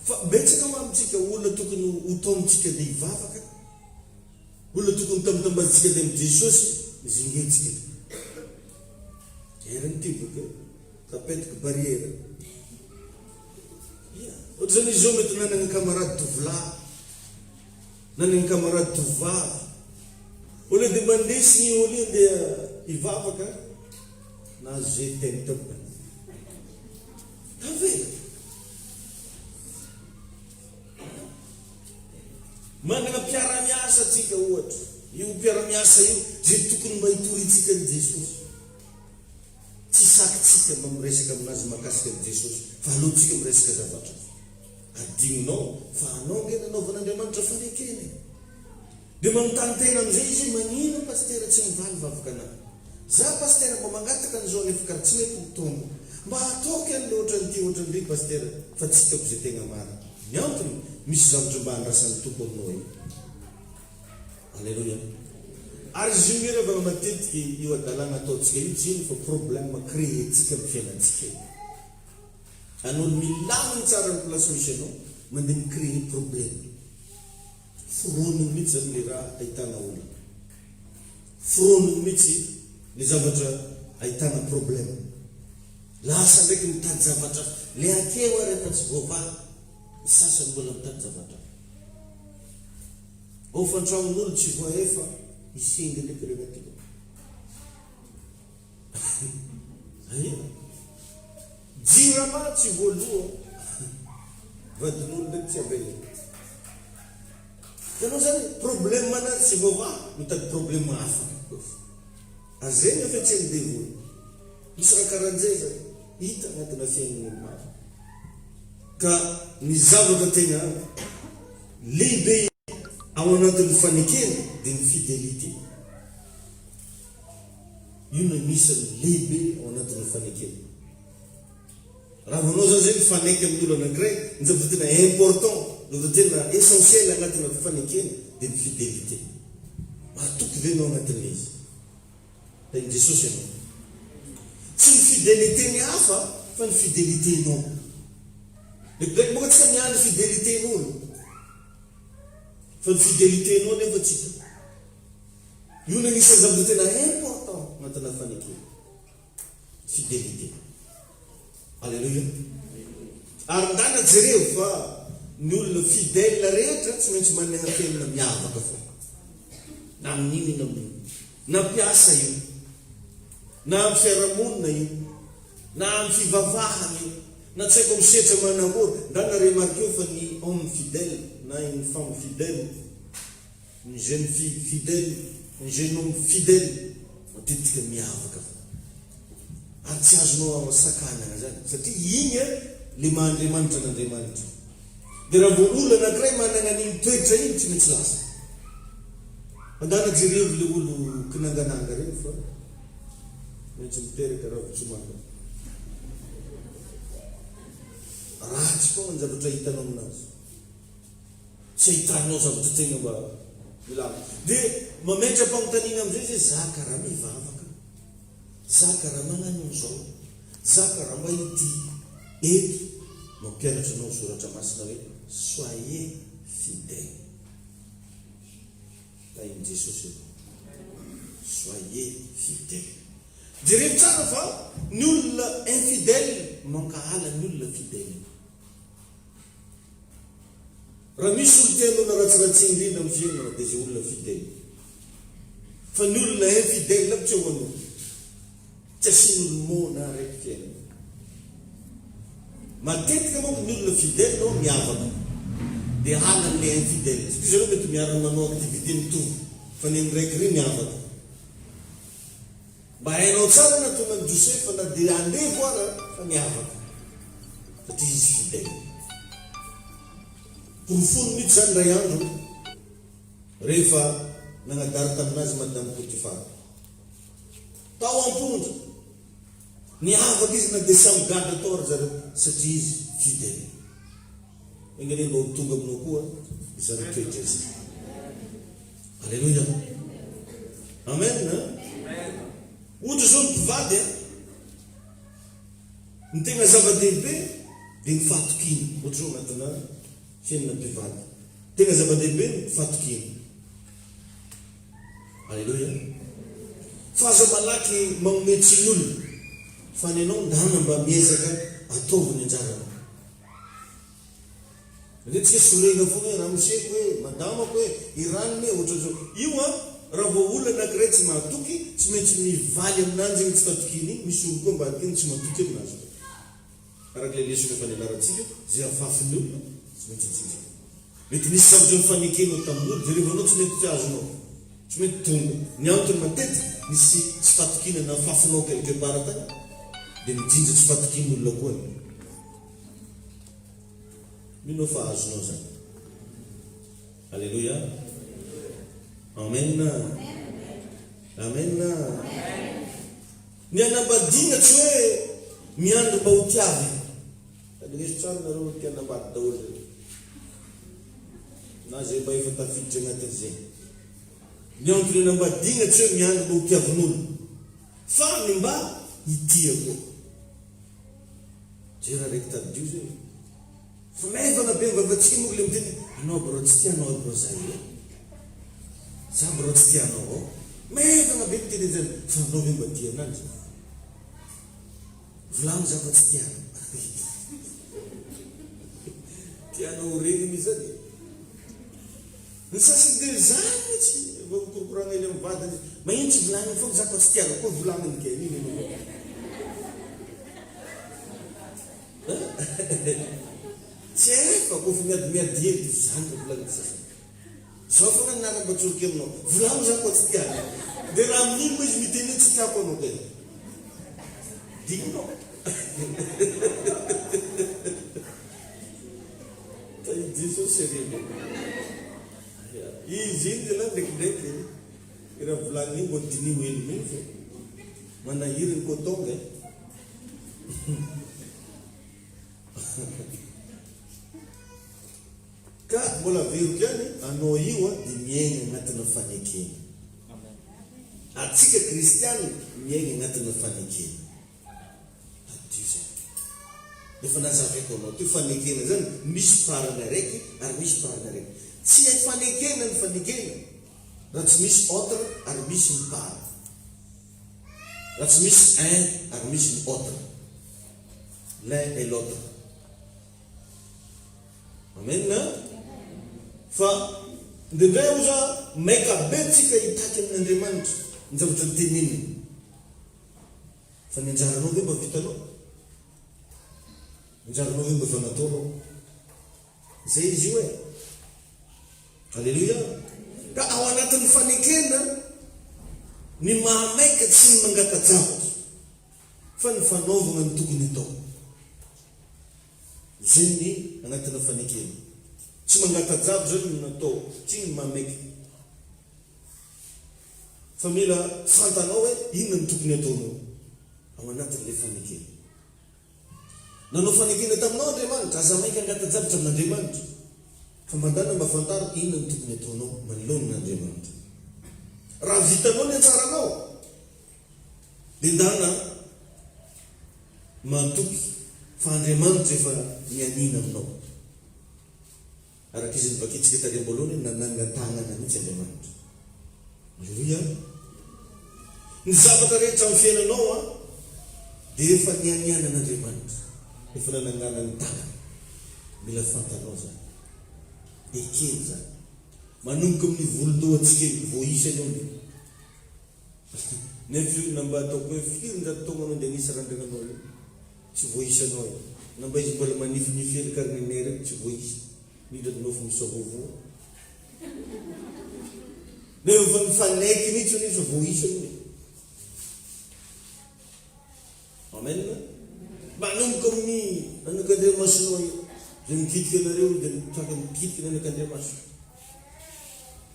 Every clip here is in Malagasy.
fa betsaka mamitsika olona tokony ho taontsika dia hivavaka, olona tokony tambatambatsika dia amin'ny Jesosy zingetsika. Erany ty boka tapetaka barrière. Ohatra zany izy zao mety nanana camarade tovolahy, nanana camarade tovavy, olona dia mandesy ny olo io dia hivavaka na zay teny tampoka tavela. Manana mpiara-miasa atsika ohatra, io mpiara-miasa io zay tokony mba hitoritsika ny Jesosy. Tsy sakitsika mba miresaka aminazy makasika ny Jesosy, fa alohantsika miresaka zavatra. Adinonao fa anao nge nanaovan'Andriamanitra fanekeny. Dia manontany tena amin'izay izy, manino pastera tsy mivaly vavaka anahy? Za pastera mba mangataka an'izao nefa karaha tsy mety mitombo. Mba ataoko an'ilay ohatran'ity ohatran'ity pastera, fa tsy hitako izay tegna marina. Ny antony misy zavatra mba handrasan'ny tompo aminao io. Alleluia. Ary izy io rehefa matetiky io adalana ataontsika io tsy ino fa problème créentsika amin'ny fiainantsika. An'olo milaminy tsara ny place misy anao, mandeha micréer problème. Foroniny mihitsy zany le raha ahitana olona. Foroniny mihitsy le zavatra ahitana problème. Lasa ndraiky mitady zavatra le akeo ary efa tsy voavaly, ny sasany mbola mitady zavatra. Ao fantragnon'olo tsy voaefa isenga ndraiky reo aty. Aia jirama tsy voaloha vadin'olo ndraiky tsy abela. Tanao zany problème manazy tsy voavaly, mitady problème hafa. Azeny efa tsy devoly. Misy raha karahan'izay zany hita agnatina fiainan'olo maro. Ka ny zavatra tena lehibe ao anatin'ny fanekena dia ny fidélité. Io no anisany lehibe ao anatin'ny fanekena. Raha vanao zany zay mifaneky amin'olo anankiray, ny zavatra tena important, ny zavatra tena essentiel anatina fanekena dia ny fidélité. Matoky venao anatin'ilay izy. Da ny Jesosy ianao. Tsy ny fidélité ny hafa fa ny fidélité nao. Ndraiky moka tsika miany fidélité n'olo, fa ny fidélité nao nefa tsika. Io no anisany zavatra tena important anatina fanekena. Fidélité. Alleluia. Ary ndana jereo fa ny olona fidèle rehetra tsy maintsy manana tenina miavaka fa. Na amin'ino na amin'ino. Na mpiasa io, na amin'ny fiarahamonina io, na amin'ny fivavahana io, na tsy haiko misetra manamora. Ndana remarqueo fa ny homme fidèle na une femme fidèle, une jeune fille fidèle, un jeune homme fidèle, matetika miavaka fa. Ary tsy azonao sakanana zany satria igny le mahandriamanitra n'Andriamanitra. Dia raha vao olona anankiray manana an'iny toetra iny tsy maintsy lasa. Mandana jereo le olo kinangananga reo fa maintsy miteraka raha vitsomanga. Ratsy foana ny zavatra hitanao aminazy. Tsy hitanao zavatra tegna mba milama. Dia mametra-pamontaniana amin'izay zay za karaha mivavaka, za karaha manano an'izao, za karaha mba ity. Eto mampianatra anao soratra masina hoe soyez fidèle. Tain'i Jesosy io. Soyez fidèle. Jereo tsara fa ny olona infidèle mankahala ny olona fidèle. Raha misy olo tianao ratsiratsy indrindra amin'ny fiainana dia zay olona fidèle. Fa ny olona infidèle tsy eo anao. Tsy asian'olo mona araiky fiainana. Matetika manko ny olona fidèle nao miavaka. Dia halan'le infidèle. Satria zareo mety miaraka manao activité mitovy, fa ny raiky ry miavaka. Mba hainao tsara na tonga ny Josefa na dia andevo ara fa miavaka. Satria izy fidèle. Porofolo mihitsy zany ray andro rehefa nagnadary taminazy madame Potifara. Tao amponja. Niavaka izy na dia samy gady atao ary zareo satria izy fidèle. Engany mba ho tonga aminao koa izany toetra izy. Alleluia. Amen. Ohatra zao ny mpivady ny tena zava-dehibe dia ny fatokiny ohatry hoe anatina fiainana mpivady tena zava-dehibe ny fatokiny. Alleluia. Fa aza malaky manometsy ny olona fa ny anao ndana mba miezaka ataovy ny anjarana. Manetsika sorena foana hoe raha moseko hoe madamako hoe iraniny ohatrao io raha vao olona anankiray tsy mahatoky tsy maintsy mivaly aminanjy igny tsy fatokiny igny, misy olo koa ambadika igny tsy mahatoky aminazy. Araka le lesona efa nianaratsika zay afafiny olona tsy maintsy tsika. Mety nisy zavatra mifanekena tamin'olo dia rehefa anao tsy mety azonao tsy mety tonga ny antony matety misy tsy fatokina na afafinao quelque part tany dia mijinja tsy fatokiny olona koa. Mino fa azonao zany. Alleluia. Amen. Amen. Ny anambadiana tsy hoe miandry mba ho tiavy. Adresy tsara nareo tia anambady daholo na zay mba efa tafiditra agnatin'izay. Ny antony anambadiana tsy hoe miandry mba ho tiavin'olo fa ny mba hitiako. Zay raha raiky tadio zay. Fa maivana be mivavatsika moa le miteny anao bro tsy tianao bro zay za bro tsy tianao maivana be miteny zany fa anao ve mba tia ananjy volagno za fa tsy tianao tianao regny misy zany ny sasany dia zany mitsy mikorokorana ely amin'ny vadiny magnino tsy volagny foana za fa tsy tianao koa volagniny ke tsy efa kofa miady edy zany volagny sasany zao foana narabatsoroky aminao volagno za koa tsy tianao dia raha amin'iny moa izy miteny tsy tiako anao tena dignao taidiso serena izy iny zala ndraikindraiky raha volagny iny mbo dinio ely miny fa manahiry ny kotonga ka mbola veriko ihany anao io dia miaigna agnatina fanekena. Atsika kristiana miaigna agnatina fanekena. Adio zay. Efa nazavaiko anao teo fanekena zany misy parana araiky ary misy parana araiky. Tsy hay fanekena ny fanekena raha tsy misy autre ary misy ny para. Raha tsy misy un ary misy ny autre. L'un et l'autre. Amen. Fa ndendray oza maika be tsika hitaky amin'Andriamanitra ny zavatra teneniny fa ny anjaranao ve mba vitanao, anjaranao ve mba efa nataonao zay izy io e. Alleluia. Ka ao anatin'ny fanekena ny mahamaika tsy ny mangatajavatra fa ny fanaovana ny tokony atao. Zay ny anatina fanekena. Tsy mangatajavatra zany no natao, tsy ny mahamaika. Fa mila fantanao hoe inona ny tokony ataonao ao anatin'ilay fanekena. Nanao fanekena taminao Andriamanitra, aza maika angatajavatra amin'Andriamanitra. Fa mandana mba fantaro inona ny tokony ataonao manoloana n'Andriamanitra. Raha vitanao ny antsaranao dia ndana mantoky fa Andriamanitra efa mianina aminao. Araka izy nivakitsika tany am-boalohany nanangan-tanana mihitsy Andriamanitra. Alleluia. Ny zavatra rehetra amin'ny fiainanao dia efa nianiana an'Andriamanitra, efa nanangana ny tanana. Mila fantanao zany. Ekeny zany. Manomboka amin'ny volondohantsika voaisany ao ny. Nefa namba ataoko hoe firinjato taona anao dia anisy randrananao io. Tsy voaisanao io. Namba izy mbola manifinify ely karinanay reo tsy voaisa. Midra dinao fa misavoavoa. Nefa mifanaiky mihitsy io fa voaisa io. Amen. Manomboka amin'ny anak'Andriamasinao io. Dia mikitika anareo dia mitaka mikitika ny anak'Andriamasina.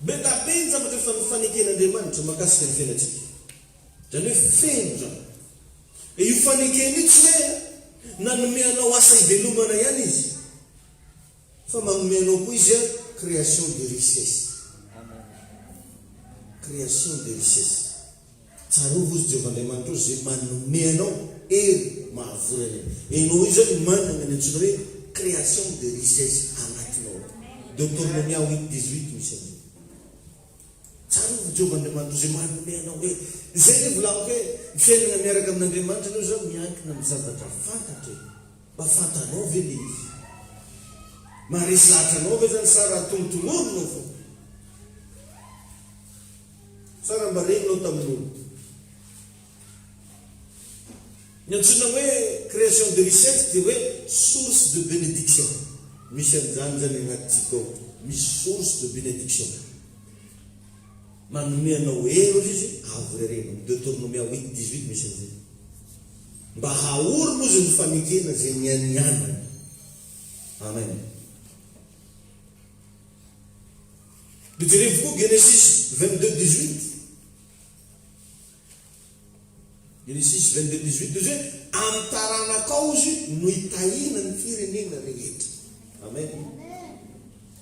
Be tabe ny zavatra efa nifaneken'Andriamanitra makasika ny fiainantsika. Zany hoe feno zany. E io fanekena io tsy hoe nanome anao asa hivelomana ihany izy. Fa manome anao koa izy création de richesse. Création de richesse. Tsarovo izy Jehovah Andriamanitra zay manome anao hery mahavora ianao io zany manana ny antsoina hoe création de richesse agnatinao. Deutéronomie 8:18 misy an'io. Tsara ny Jehovah'Andriamanitra zay manome anao hoe zay le volaniko hoe fiainana miaraka amin'Andriamanitra anao zao miankina amin'ny zavatra fantatra mba fantanao ve le izy maharesy lahatra anao ve zany sara tongotongoronao fo sara mba regninao tamin'olo. Ny antsoina hoe création de richesse dia hoe source de bénédiction. Misy an'izany zany agnaty ao misy source de bénédiction. Manome anao hery izy avorerenao. Deutéronomie 8:18 misy an'izay. Mba haoro moa izy ny fanekena zay nianianana. Amen. Jerevy koa Genesis 22:18. Genesis 22:18 izy amin'ny taranakao izy no hitahina ny firenena rehetra. Amen.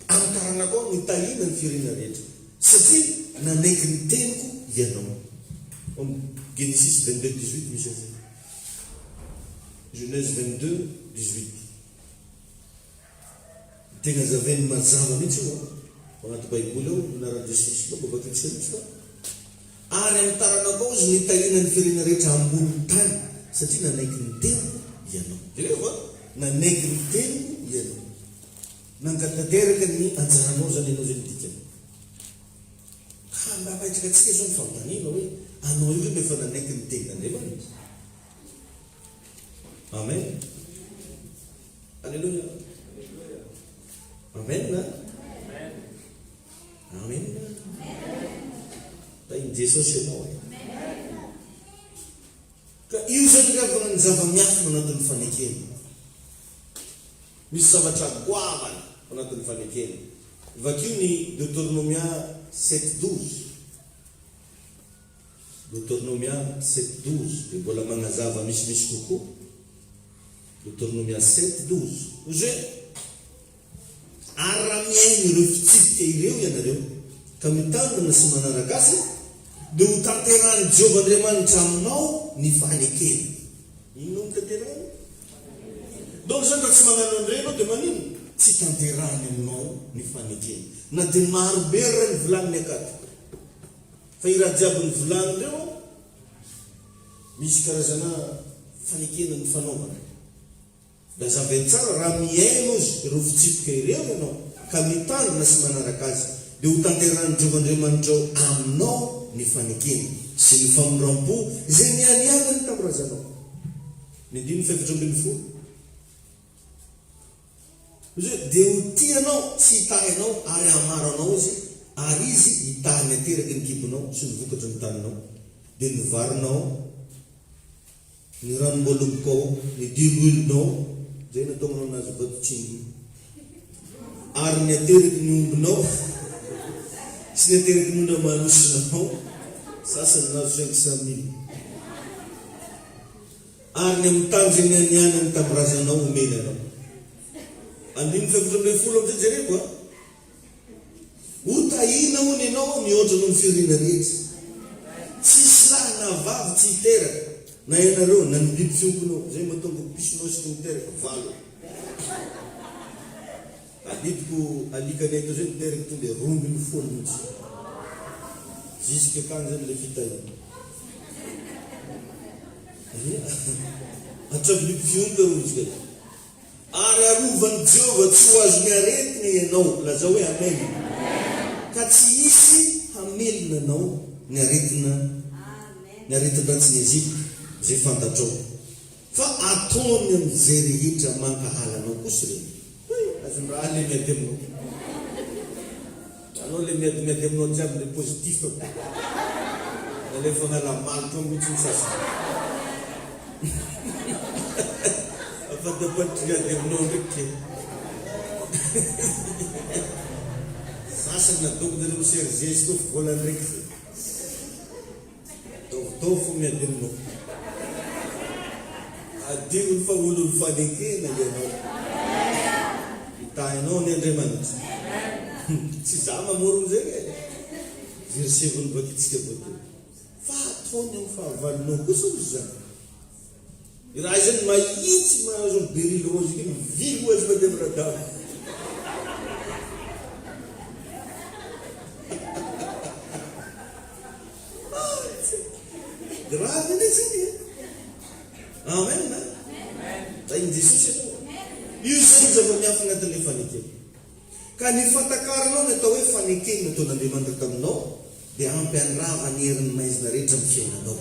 Amin'ny taranakao no hitahina ny firenena rehetra satria nanaiky ny teniko ianao. Genesis 22:18 misy an'izay. Genèse 22:18. Tegna zavainy mazava mihitsy io agnaty Baiboly ao naran'i Jesosy koa babakitsika mihitsy fa ary amin'ny taranakao izy no hitahina ny firenena rehetra ambony tany satria nanaiky ny teniko ianao. Jereo nanaiky ny teniko ianao. Nangatanteraka ny anjaranao zany ianao zay midikany. Ka mba maitsikatsika zao ny fanontaniana hoe anao io ve efa nanaiky ny tenin'Andriamanitra? Amen. Alleluia. Amen. Amen. Tainy Jesosy ianao. Ka io zany ravana ny zava-miafina anatin'ny fanekena. Misy zavatra goavana anatin'ny fanekena. Vakio ny Deutéronomie 7:12. Deutéronomie 7:12 dia mbola magnazava misy kokoa. Deutéronomie 7:12. Ozy hoe ary raha miaigny ireo fitsipika ireo ianareo ka mitandrina sy manaraka azy dia ho tanterahany Jehovah Andriamanitra aminao ny fanekena. Ino ny tanterahany? Donc zany raha tsy magnano an'ireny anao dia manino? Tsy tanterahany aminao ny fanekena. Na dia marobe raha ny volaniny akato. Fa i raha jiaby ny volaniny ireo misy karazana fanekena ny fanaovana. Da zaveny tsara raha miaino izy ireo fitsipika ireo ianao ka mitandrina sy manaraka azy dia ho tanterahany Jehovah Andriamanitra aminao ny fanekena sy ny famoram-po izay nianianany tamin'ny razanao. Ny 5:12. Dia ho tianao sy hitahinao ary hamaranao izy ary izy hitahany ateraky ny kibonao sy ny vokatra ny taninao dia ny varinao ny ranom-bolobokao ny diloilonao zay nataonao anazy vatotsingy ary ny ateraky ny ombonao sy ny ateraky ny ondra manosinao sasany nazo 500,000 ary ny amin'ny tany zay nianianany tamin'ny razanao omenanao. 5:12 amizay jereko ho tahina hono ianao mihoatra noho ny firenena rehetra. Tsisy lahy na vavy tsy hiteraka na ianareo na ny biby fiompinao zay mahatonga pisonao sy miteraka valo. Alidiko alikanay to zay miteraka to dia romby ny folo mihitsy. Jusque akany zany le fitahina. Hatramin'ny biby fiompy arozika. Ary arovan'i Jehovah tsy ho azo miaretina ianao. Laza hoe amen. Ka tsy hisy hamelona anao ny aretin-dratsiny Ezipta zay fantatrao. Fa ataony amin'izay rehetra mankahalanao kosa reny. Azondraha le miady aminao. Anao le miady aminao jiaby le positif. Le fanala-malitra mihitsy ny sasany. Afadapaty miady aminao ndraiky. Sasany nadoko dia miserzezy koa vola ndraiky. Taovitao fo miady aminao. Adio ny fa olo ny fanekena ianao. Hitahinao ny Andriamanitra. Tsy za mamorony zay e. Versevony bakitsika bakeo. Fa ataony amin'ny fahavalonao kosa ozy zany. raha zany mahitsy mahazo beril rose iny mivily oazy madame radamo raha zany zany amen na zay Jesosy anao io zany zava-miafy agnatin'ilay fanekena ka ny fatakaranao ny atao hoe fanekena nataon'Andriamanitra taminao dia ampy andrava ny herin'ny maizina rehetra amin'ny fiainanao.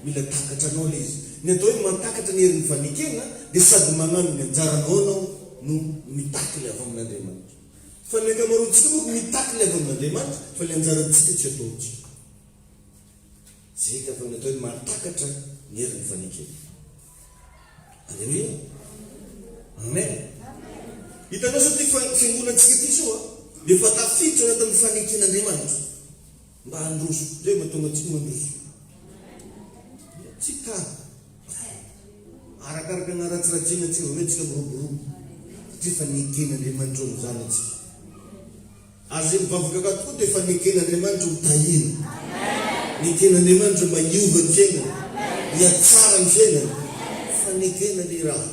Mila takatra anao le izy. Ny atao hoe matakatra ny herin'ny fanekena dia sady magnano ny anjaranao anao no mitaky le avy amin'Andriamanitra. Fa ny ankamaroantsika moa mitaky le avy amin'Andriamanitra fa le anjarantsika tsy ataontsika. Zay ka fa ny atao hoe matakatra ny herin'ny fanekena. Alleluia. Amen. Hitanao sao ty fiangonantsika ty zao dia efa tafiditra anatin'ny faneken'Andriamanitra mba handroso zay mahatonga antsika mandroso tsy ka arakaraka na ratsiratsina tsy hoe tsika miroborobo satria faneken'Andriamanitra mizany atsika ary zay mivavaka ka tokoa dia faneken'Andriamanitra mitahina neken'Andriamanitra mahiova ny fiainana hiatsara ny fiainana fanekena le raha.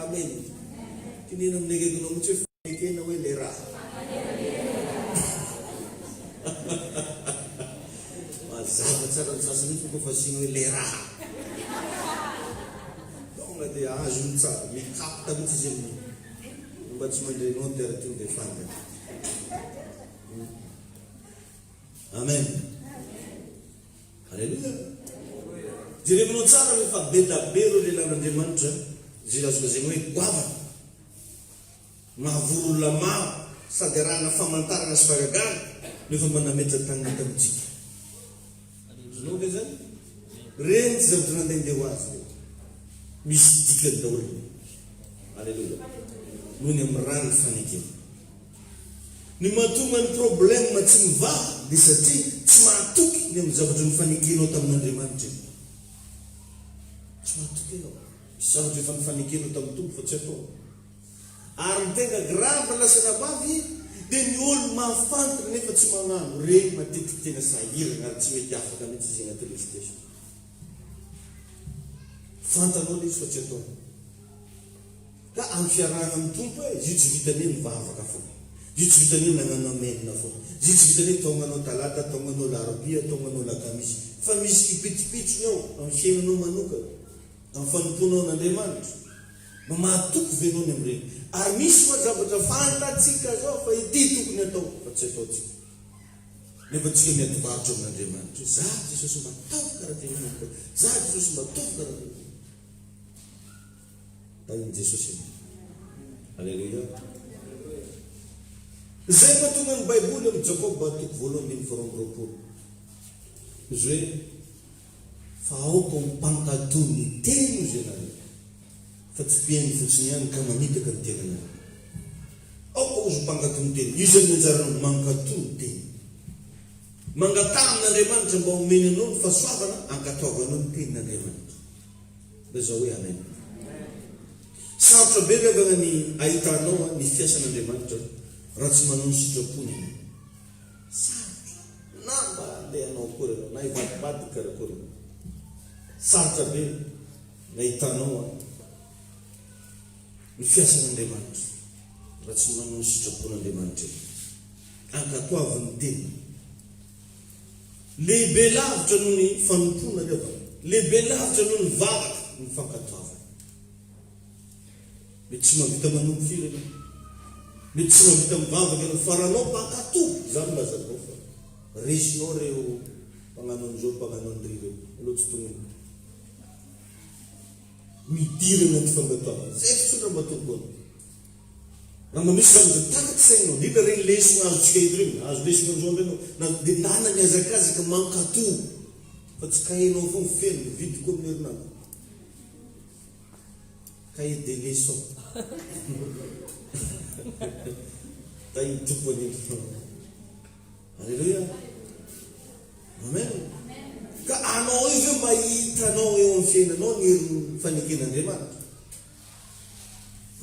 Amen. Tinena amin'ny akaikinao mitsy hoe fanekena hoe le raha mazava tsara ny sasany io fa fasina hoe le raha tonga dia azo ny tsara mikapta mitsy izy amin'ny mba tsy mandrenao tera ty dia fantany. Amen. Alleluia. Jerevinao tsara rehefa be da be reo lelan'Andriamanitra zay lazolazegna hoe goavana mahavoro olona maro sady arahana famantarana sy fagagana nefa manametra tanana tamitsika. Zonao ve zany reny tsy zavatra nandehandeha ho azy misy dikany daholo. Alleluia. Noho ny amin'ny rano fanekena ny mahatonga ny problème tsy mivaha dia satria tsy mahatoky ny amin'ny zavatra nifanekenao tamin'Andriamanitra iny. Tsy mahatoky ianao misy zavatra efa nifanekenao tamin'ny tompo fa tsy atao ary ny tegna grave lasana bavy dia ny olo mahafantatra nefa tsy magnano reny matetiky tena sahirana ary tsy mety afaka mihitsy izy agnaty legislation fantanao le izy fa tsy atao ka amin'ny fiarahana amin'ny tompo hoe io tsy vitany mivavaka foana io tsy vitany nagnano amenina foana io tsy vitany taonganao talata taonganao larobia taonganao lakamisy fa misy ipitsipitsony ao amin'ny fiainanao manokana amin'ny fanomponao n'Andriamanitra ma mahatoky venao ny amin'ireny ary misy koa zavatra fantatsika zao fa ity tokony atao fa tsy ataotsika nefa tsika miadivaritra amin'Andriamanitra za Jesosy mba ataovy karaha ty za Jesosy mba ataovy karaha ty tainy Jesosy. Alleluia. Zay mahatonga ny Baiboly amin'ny Jakoba toko voalohany ny faharoapolo izy hoe fa aoka mimpankatoy ny teny zay nare fa tsy piainy fotsiny ihany ka manitaka ny tenana aoka ozy mimpankatoy ny teny io zay ny anjarana mankatoy ny teny mangata amin'Andriamanitra mba omeny anao ny fahasoavana ankataovanao ny tenin'Andriamanitra da zao hoe amen. Sarotra be revana ny ahitanao ny fiasan'Andriamanitra raha tsy manao ny sitrapony sarotra na mba andehanao akory anao na ivadibady karakory sarotra be ny ahitanao ny fiasan'Andriamanitra raha tsy manao ny sitrapon'Andriamanitra ankatoavin'ny tena lehibe lavitra noho ny fanompona rehefa lehibe lavitra noho ny vavaka ny fankatoavana mety tsy mahavita manompo firy anao mety tsy mahavita mivavaka anao faranao mpankatoa zany lazanao fa resinao reo mpagnano an'izao mpagnano an'ry reo aloha tsy tonga midirana ny fangatoavana zay fitsondra mbatomboana raha mamisy zavatra takaty sainao ndrindra reny lesona azotsika eto reny azo lesona an'izao andrenao na dia ndana miazakazaka mankatoa fa tsy kahenao fo mifeno mividy koa amin'ny herinandro cahier de leçon tainy tompony. Alleluia. Amen. Ka anao io ve mahitanao eo amin'ny fiainanao ny herin'ny faneken'Andriamanitra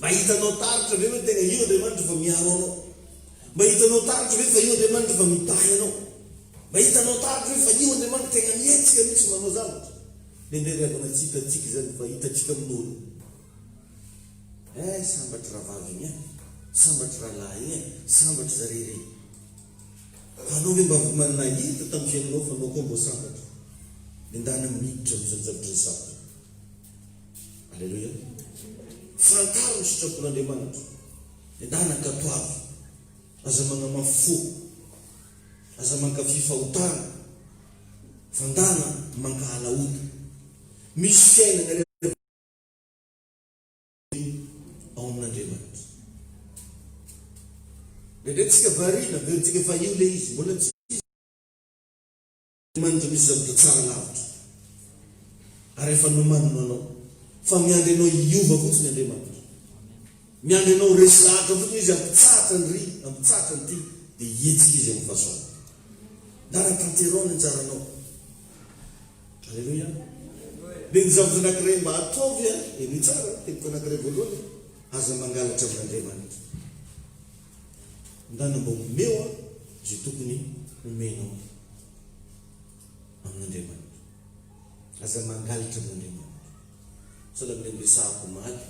mahitanao taritra ve hoe tena io Andriamanitra fa miaro anao mahitanao taritra ve fa io Andriamanitra fa mitahy anao mahitanao taritra ve fa io Andriamanitra tena mietsika mihitsy manao zavatra nendereavana tsikatsika zany fa hitatsika amin'olo sambatra rahavavy igny sambatra rahalahy igny sambatra zarere fa anao hoe mba manahita tamin'ny fiainanao fa anao koa mbo sambatra endana miditra am'izany zavatra ny sambatra. Alleluia. Fantaro ny sitrapon'Andriamanitra endana katoavy aza magnamafo aza mankafy fahotana fandana mankahala ota misy fiainana ao amin'Andriamanitra. Ndraindraitsika varina veritsika fa io le izy mbola tsy Andriamanitra misy zavatra tsara lavitra ary efa nomanino anao fa miandry anao iova fotsiny Andriamanitra, miandry anao resy lahatra fotsiny izy ampitsatra ny ty dia hetsika izy amin'ny fahasoavana. Dara tanterao ny anjaranao. Alleluia. Dia ny zavatra anankiray mba ataovy ny tsara tepiko anankiray voalohany aza mangalatra amin'Andriamanitra. Ndana mba omeo zay tokony omenao amin'Andriamanitra. Aza mangalatra amin'Andriamanitra. Sala amin'ny resahako maly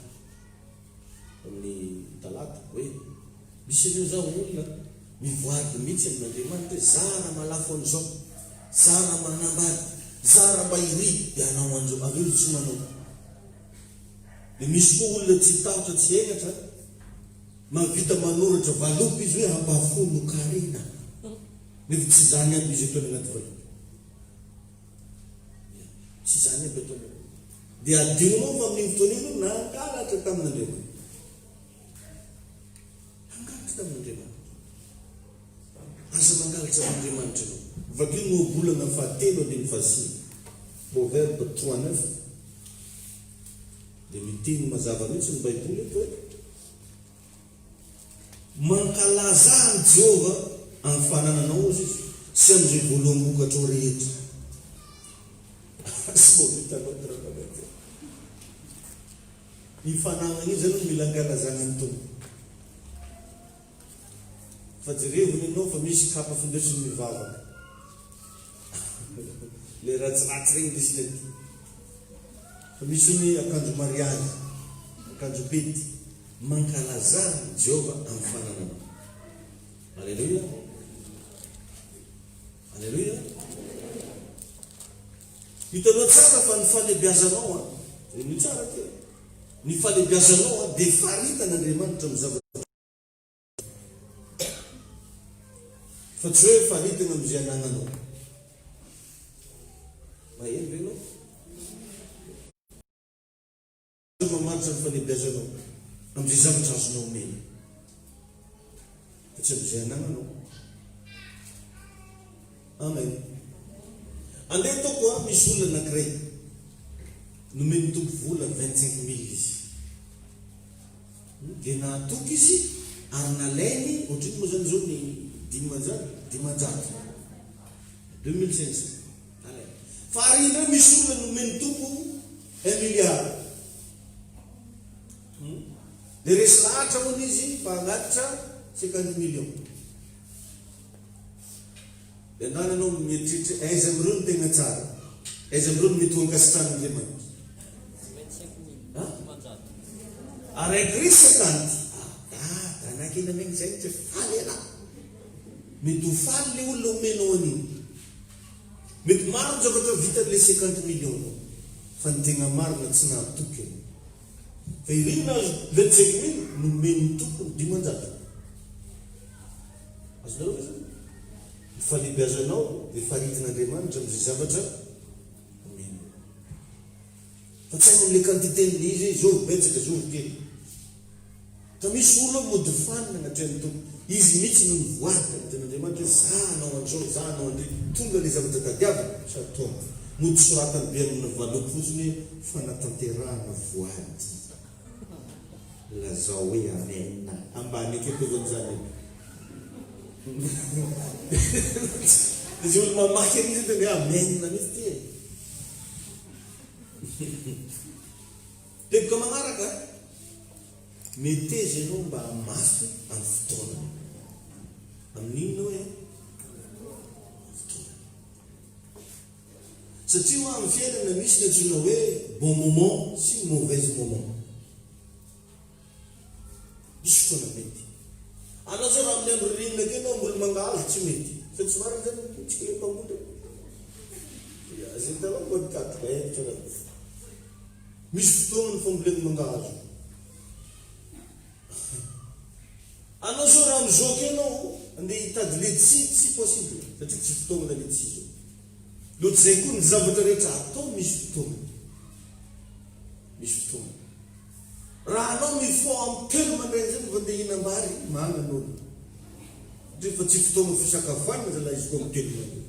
amin'ny talata hoe misy an'io zao olona mivoady mihitsy amin'Andriamanitra zara malafo an'izao, zara manambady, zara mba iridy dia anao an'izao aveo tsy manao. Dia misy koa olona tsy tahotra tsy henatra mavita manoratra valopy izy hoe ambafolo karina nefa tsy zany aby izy ataony anaty valopy, tsy zany aby ataony. Dia adionao fa amin'iny fotoana iny nangalatra tamin'Andriamanitra, nangalatra tamin'Andriamanitra. Aza mangalatra amin'Andriamanitra anao. Vakio no bolana fahatelo andiny fahasiny Proverbe 3:9 dia miteny mazava mihitsy ny Baiboly eto hoe mankalaza ny Jehova amin'ny fanananao izy sy amin'izay voaloam-bokatrao rehetra. Sy mbo vitanao tiravanao ny fananana izy aloha mila ankalazana ny tompo. Fa jerevony ianao fa misy kapa findesiny mivavaka le ratsiratsy regny desiny aty, fa misy ny akanjo mariazy, akanjo pety, mankalaza Jehova amin'ny fanananao. Alleluia. Alleluia. Hitanao tsara fa ny falebiazanao ny tsara ty ny falebiazanao dia faritan'Andriamanitra amin'ny zavatra, fa tsy hoe faritana amin'izay anananao. Maheno ve ianao? Mamaritra ny falebiazanao amin'izay zavatra azonao mena, fa tsy amin'izay anananao. Amen. Andeha toko misy olona anankiray nomeny tompo vola 25 000 izy, dia nahatoky izy ary nalainy ohatriny moa zany zao ny 500 2500 alainy. Fa ary indray misy olona nomeny tompo 1 milliard. Dia resy lahatra hono izy fa agnatitra 50 millions. Dia andananao mieritreritra aiza amin'ireo no tegna tsara, aiza amin'ireo no mety ho ankasitrahan'Andriamanitra. Araiky risy akanty anakina megny zay tsy faly ala, mety ho faly le olona omenao an'iny, mety maro zavatra vita le 50 millions fa ny tegna marina tsy nahatoky io. Fa irina 25 000 nomeny tompony 500. Azonareo zany falebiazanao dia faritin'Andriamanitra amin'izay zavatra omena. Fa tsy hainao le quantité-ny izy zao betsaka zao kely. Fa misy olona mody fanina anatrehany tompo, izy mihitsy no nivoadika ten'Andriamanitra hoe zahanao an'izao zahanao andre tonga le zavatra tadiavina sy ataona. Mody soratany be amin'ny valopy fotsiny fanatanterahana voady. Lazao hoe amen ambany aketo von'izany. Izy olo mamaky an'izy dia hoe amen misy ty. Tebika magnaraka meteza ianao mba hamaso amin'ny fotoana amin'inona hoe fotoana. satria ho amin'ny fiainana misy ny antsoina hoe bon moment sy mauvaise moment. Misy fotoana mety anao zao raha amin'ny andro ririnina kely anao mbola mangahazo tsy mety fa tsy marina zany tsika le mpamory zay tava mbola katika hevitra raha misy fotoana ny fambolena mangahazo. Anao zao raha mizoky anao andeha hitady letsi tsy possible satria tsy fotoana la letsi zao. Loatra zay koa ny zavatra rehetra atao misy fotoana. Misy fotoana. Raha anao mifo amin'ny telo mandray zany vao andeha hinam-bary magnan'olo. Fa tsy fotoana fisakafoanana zalahy izy koa amin'ny telo mandray.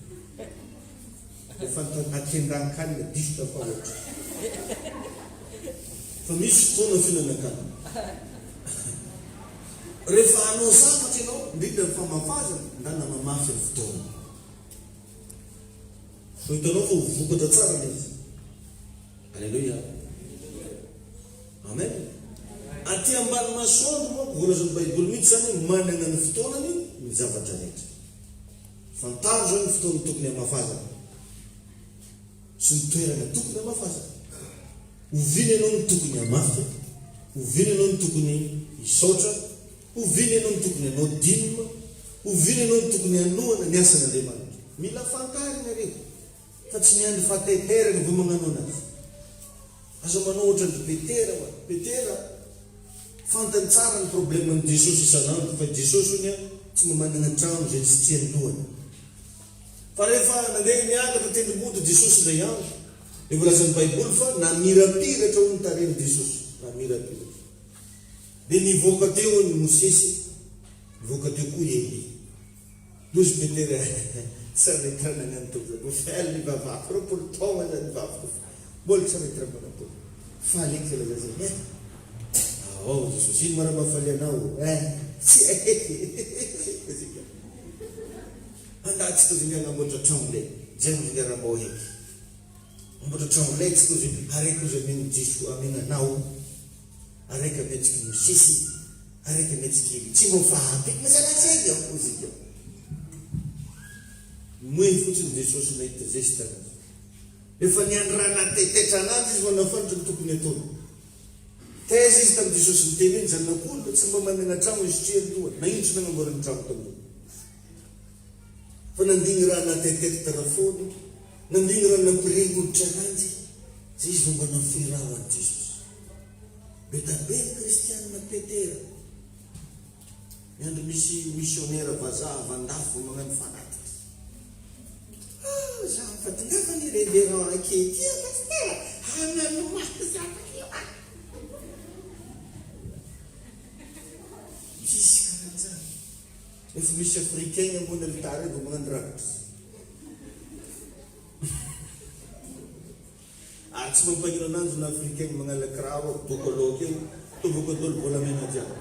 Efa akendan-kanina diso tafa ohatra. Fa misy fotoana fihinan-kanina. Rehefa anao zavatra ianao indrindra ny famafazana na namamafy ny fotoana. Fa hitanao fa vokatra tsara le izy. Alleluia. Amen. Aty ambany masoandro moa voalazan'ny Baiboly mihitsy zany manana ny fotoanany ny zavatra rehetra. Fantaro zao ny fotoana tokony hamafazana sy ny toerana tokony hamafazana. Oviny ianao ny tokony hamafy, oviny ianao ny tokony hisaotra, oviny ianao ny tokony hanao dinima, oviny ianao ny tokony hanohana ny asan'Andriamanitra. Mila fantarina reto fa tsy ny andro fahateterana vao magnano anazy. Aza manao ohatra ny Petera fantany tsara ny probleman'i Jesosy isan'andro fa Jesosy honya tsy mamanana trano zay tsy tiany lohany. Fa rehefa nandeha niakatra tendromboto Jesosy indray andro dia volazan'ny Baiboly fa namirapiratra ho nitareny Jesosy, namirapiratra. Dia nivoaka teo ny Mosesy, nivoaka teo koa Elie. Lozy Petera saretrana nantoza faly ny vavako roapolo taona zany vavako mbola saretra manatao faly eky zala zay ao Jesosy ino mara mafaly anao tsy zika andatsika zay anamboatra trano lay zay mivigaram-bao heky amboatra trano lay tsika zay araiky zay ameny Jeso amena anao araiky ametsika Mosesy araiky ametsika Elie tsy voafahampy mazanatsy ao zika moe fotsiny Jesosy nahita zay sy tanazy. Efa niandrana tetetra anazy izy vao nafantatra ny tokony ataony. Teza izy tamin'ny Jesosy niteny iny zanak'olona tsy mba manana trano izy triany lohany. Na ino tsy nagnamboarany trano tamin'olo. Fa nandigny raha natetetra tarafony, nandigny raha nampirengolitra ananjy, zay izy vao mba nafiraho an'i Jesosy. Betabe ny kristianina Petera. Miandro misy missionnaire vazaha avandafo vao magnano fanaty. Fa tongafa ny révérend akety pasteur hanano maty zavatra misy karan'izany. Efa misy africain ambony altara vao magnano rakitra. Ary tsy mampahino ananjy na africain magnala kiraro bokoloka eo tovokadolo volamena jiaby.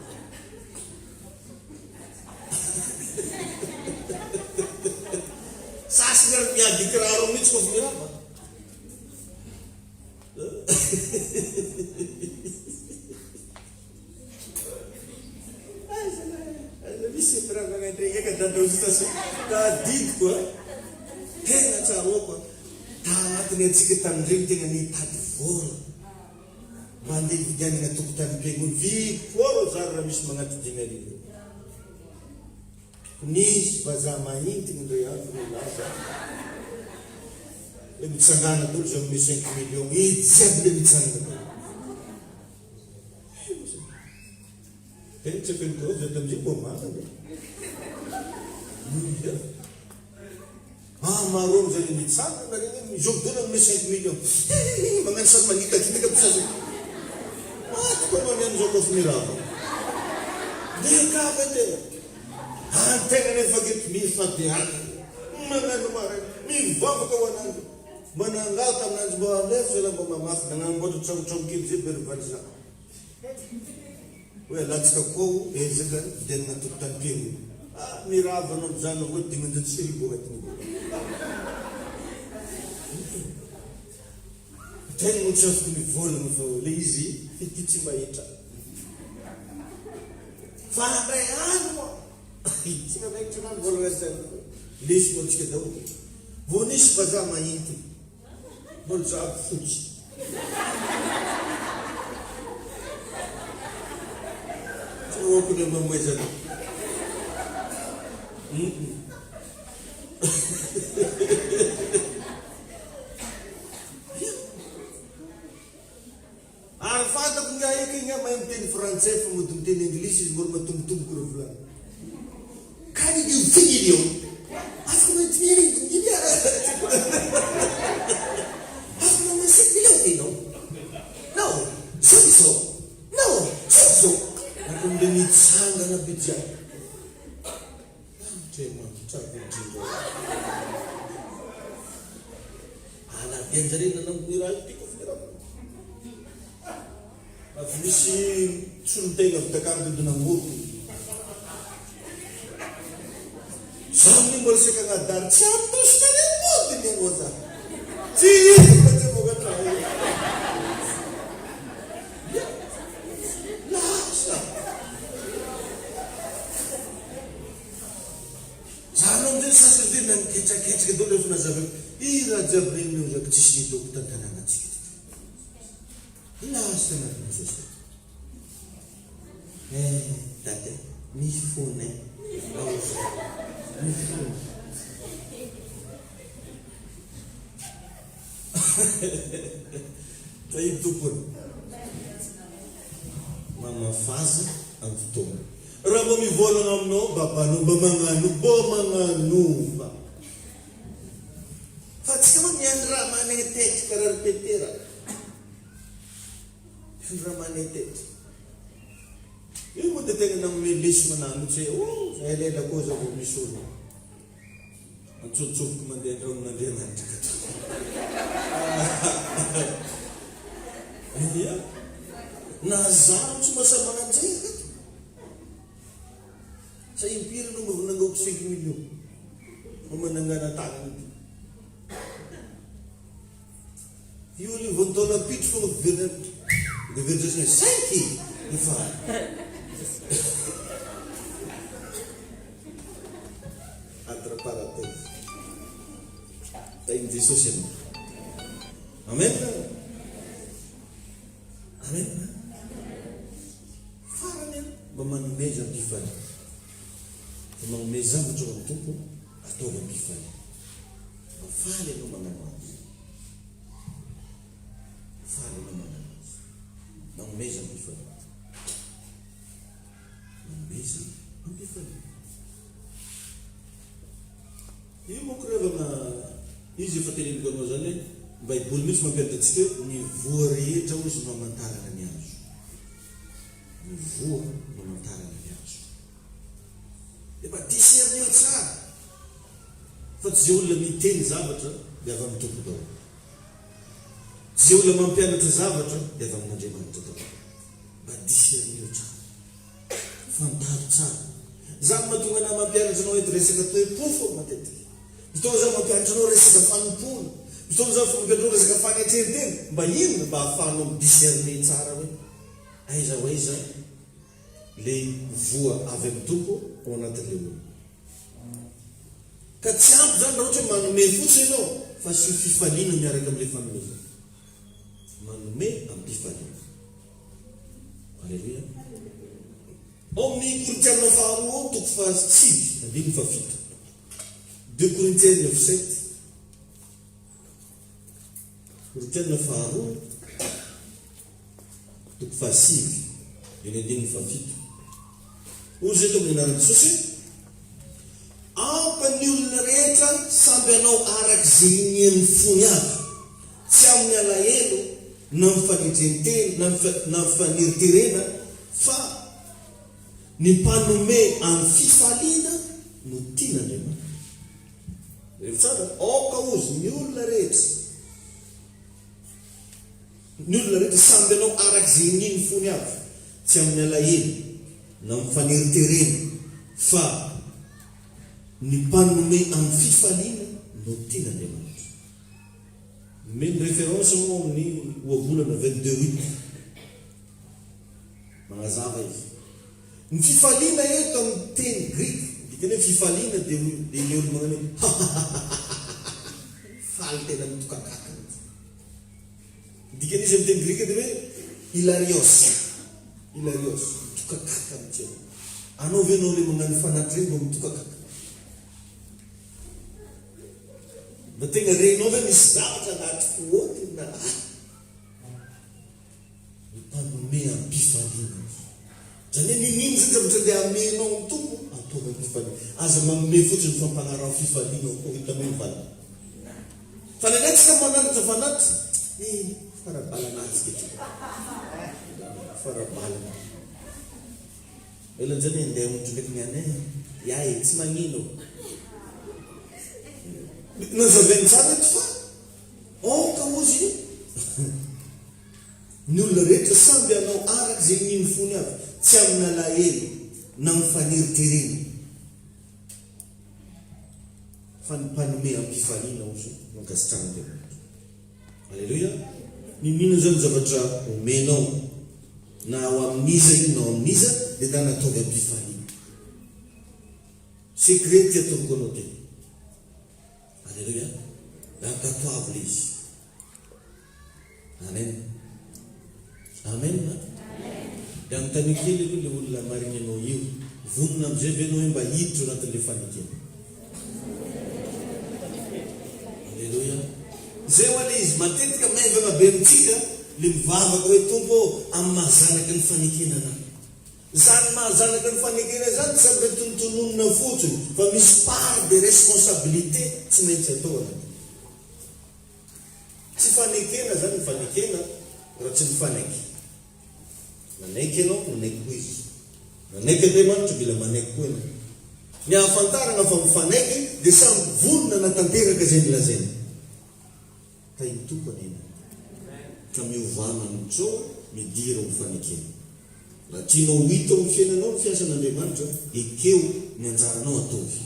Sasy ny miady kiraro mihitsy koa mirava. Misy miravana ndraiky eka dadao stasy tadidiko tena tsaroko tanatiny atsika tanindregny tena nitady vola mba andeha vidianana tokotany mpiangoly viporo zary raha misy magnaty 10,000. Nisy vazaha mahintiny indray andro milaza le mitsangana dolo zay ame 5 millions ijiaby le mitsangana tena tsy afeniko zay tamizay koa manana maro amizay mitsangana regny mizoky dolo ame 5 millions magnano samy manitakinika pisazy maty koa manano kofa mirava dekava tena tena nefa keto mifampiana magnano mara mivavaka ho ananjy manangao taminanjy mba alefa zay lamba mamafy nagnamboatra tramotramo kely zay berivaliza hoe alatsika koa ezaka vidianana tokotany piangoly mirava anao zany avao 500 siribo agnatiny tena mo tsy afaka mivolagna fa le izy fity tsy mahitra fa andray any moa tsika maitra nany volagna zany lesy moa tsika daholo vo nisy vazaha mahintiny mbola zabo fotsy tsy hoako le mamoezana ary fantako nga eky igny mahay miteny français fa mody miteny anglisy izy mbola matombotomboky reo volany kany io vigny io afaka maintinyery afaka masety ileo enao no zozo no zozo akomle mitsangana be jiaby anadianjarena namiraha tiko firaha avy misy solontegna vitakandodina moko zany mbola seka agnadary tsy amtositare modiny amo za tsy izymatyavokatra lasa zany amizay sasany tena miketsaketraka dolo efa nazavako I raha jiaby regny zako tsisy nitoko tantanàna atsika lasa anatiny sosy date misy fony misy fony fa iny tompony mamafaza amin'ny fotoana raha mba mivolagna aminao babanao mba magnano fa tsika moa miandry raha manetety karaha repetera miandry raha manetety io moa dia tegna nanome lesy manano tsy hoe zahay lela koa za vo misy olo antsotsofoky mandeha andraon'Andriamanitra kato ia na zaho tsy mahasamy magnanjay kato sa impiry no mba vonangaoko 5 million no manangana tagnany io io vontaona pitro fo miverina 5 efa entre parenthèses tainy Jesosy anao amen amen farany mba manome zam-pifany fa manome zavatra amin'ny tompo ataova mpifany mba faly anao manano azy faly anao manano azy manome zam-pifany manome zam-pifany io moko revana izy efa teneniko anao zany hoe baiboly mihitsy mampiantatsika hoe ny voa rehetra ozy mamantarana ny azo ny voa mamantarana ny azo efa discernio tsara fa tsy zay olona miteny zavatra dia avy amin'ny tompo dao tsy zay olona mampianatra zavatra dia avy amin'Andriamanitra dao mba discernio tsara fantaro tsara zany mahatonga na mampianatra anao ety resaka toe-pofo matetika mitona zao mampianatra anao resaka fanompona mitona zao mampianatra anao resaka fanetreriteny mba inona mba ahafahanao midiscerne tsara hoe aiza ho aiza le voa avy amin'ny tompo ao anatin'le olo ka tsy ampy zany raha ohatra hoe manome fotsy ianao fa sy fifaliana miaraka amin'le fanomezana manome amin'ny fifaliana alleluia ao amin'ny Korintiana faharoa ao toko fahasivy andiny fafito 2 Corinthiens 9:7 Korintiana faharoa toko fahasivy eny andiny fafito ozy eto amin'ny anarany Jesosy ampany olona rehetra samby anao araka zay inian'ny fony avy tsy amin'ny alahelo na mifanetreniteny na mifaniriterena fa ny mpanome amin'ny fifaliana no tian'Andriamanitra tsara aoka ozy ny olona rehetra samby anao araka zay ininy fony avy tsy amin'ny alahelo na mifaniriterena fa ny mpanome amin'ny fifaliana no tian'Andriamanitra meny référence moa amin'ny oabolana 22:8 magnazava izy ny fifaliana eto amin'ny teny grika dikany hoe fifaliana dia le olo magnano faly tena mitokakaka Dikany amin'ny teny grika dia hoe hilarios, mitokakaka amintsika. Anao ve anao ilay magnano fanaty regny mba mitokakaka? Mba tegna renao ve misy zavatra anaty foty na mpanome am-pifaliana. Zany hoe ninino zany zavatra le amenao amin'ny tompo ataova am-pifaliana. Aza manome fotsiny fampanarao fifaliana koa hitanao mivalina. Fa ny anatsika mananatra fanaty farabalanatsika ty. Farabalana. Ela zany handeha motro ndraiky nianay. Yahy tsy magnino. Nazavainy tsara ety fa ka ozy ny olona rehetra samby anao araka zay nino fony avy, tsy amina lahelo na mifaneritrereny fa ny mpanome am-pifaliana ozy mankasitrana. Alleluia. Ninino zany zavatra omenao na ao amin'iza ino na ao amin'iza dia da nataovy am-pifaliana. Sekrety ataoko anao teny. Alleluia. Nakatoavy le izy. Amen. Amen. Dia amin'ny tany kely aloha le olona mariny anao io vonona amin'izay ve anao hoe mba hiditra anatin'ilay fanekena. Alleluia. Zay ho ale izy matetika maivana be amintsika le mivavaka hoe tompo amin'ny mahazanaka ny fanekena. Zany mahazanaka ny fanekena zany tsy aby tontononona fotsiny fa misy part de responsabilité tsy maintsy atao anatiny. Tsy fanekena zany ny fanekena raha tsy mifanaiky. Manaiky ianao, manaiky koa izy. Manaiky Andriamanitra mila manaiky koa ianao. Ny hahafantarana fa mifanaiky dia samy vonona natanteraka zay milazaina. Ka intokana ina. Ka miovana mitso midira mifanekena. Raha tianao hita amin'ny fiainanao ny fiasan'Andriamanitra, ekeo ny anjaranao ataovy.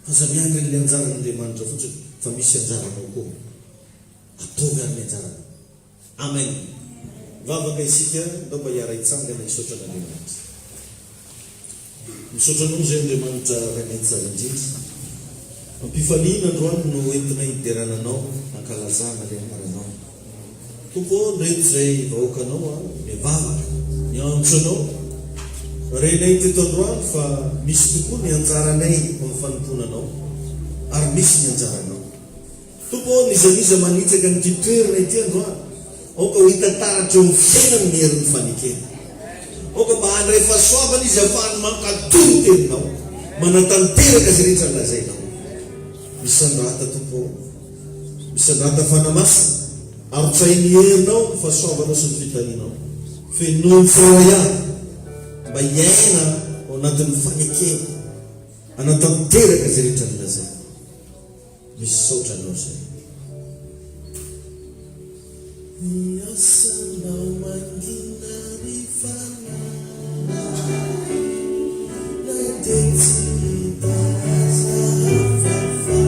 Fa za miangry ny anjaran'Andriamanitra fotsiny fa misy anjaranao koa. Ataovy amin'ny anjaranao. Amen. Vavaka isika ndao mba hiara-hitsangana hisaotra n'Andriamanitra. Misaotra anao zay Andriamanitra rahainay tsara indrindra. Ampifaliana androany no entina hiderananao, ankalazana le anaranao. Tompo ndreto zay vahoakanao mivavaka, miantso anao. Renay teto androany fa misy tokoa ny anjaranay amin'ny fanomponanao ary misy ny anjaranao. Tompo nizaniza manitsaka ny toerana ity androany. Oka ho hitantaratra eo fiainany ny herin'ny fanekena. Oka mba handray fahasoavana izy ahafahany mankatoro teninao, manatanteraka zay rehetra lazainao. Misy sandrata tompo, misy sandrata fanamasina, arotsainy herinao fahasoavanao sy ny fitalianao. Fenony fahaiana mba hiaina ao anatin'ny fanekena, anatanteraka zay rehetra lazainao. Misy saotra anao zay. Yasanau mangina rifana na decita zafafa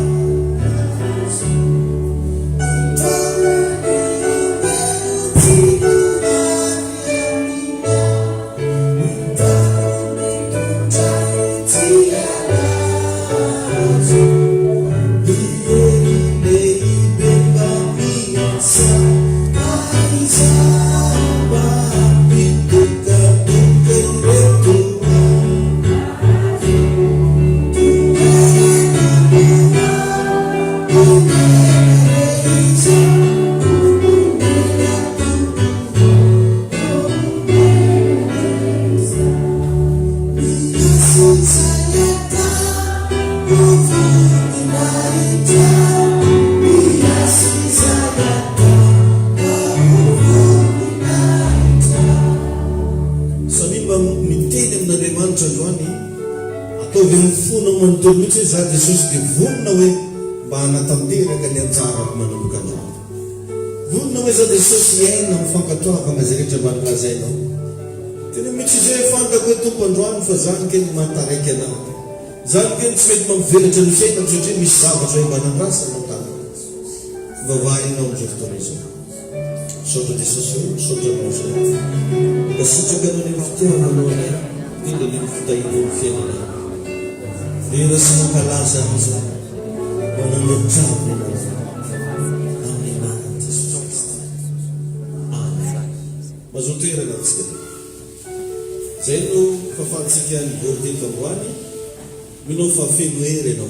mitsy za Jesosy dia vonona hoe mba hanatanteraka ny anjarako manomboka androany. Vonona hoe za Jesosy iaina mifankatoavana zay rehetra mba nilazainao. Tena mitsy izay fantako hoe tompo androany fa zany kely mahataraiky anao. Zany kely tsy mety mampivelatra ny fiainako satria misy zavatra hoe mba nandrasa anao tany. Vavahinao amin'izay fotoana izao. Saotra Jesosy, saotra anao zay. Mba sitraka anao ny fitiavanao anay, indra ny fitahinao ny fiainanay. Lera sy mankalaza amin'izao manamoritra amin'ny anarana Jesosy Kristy. mazotoerana antsika. Zay no fahafantsika ny bordeko androany, minao fa feno hery ianao.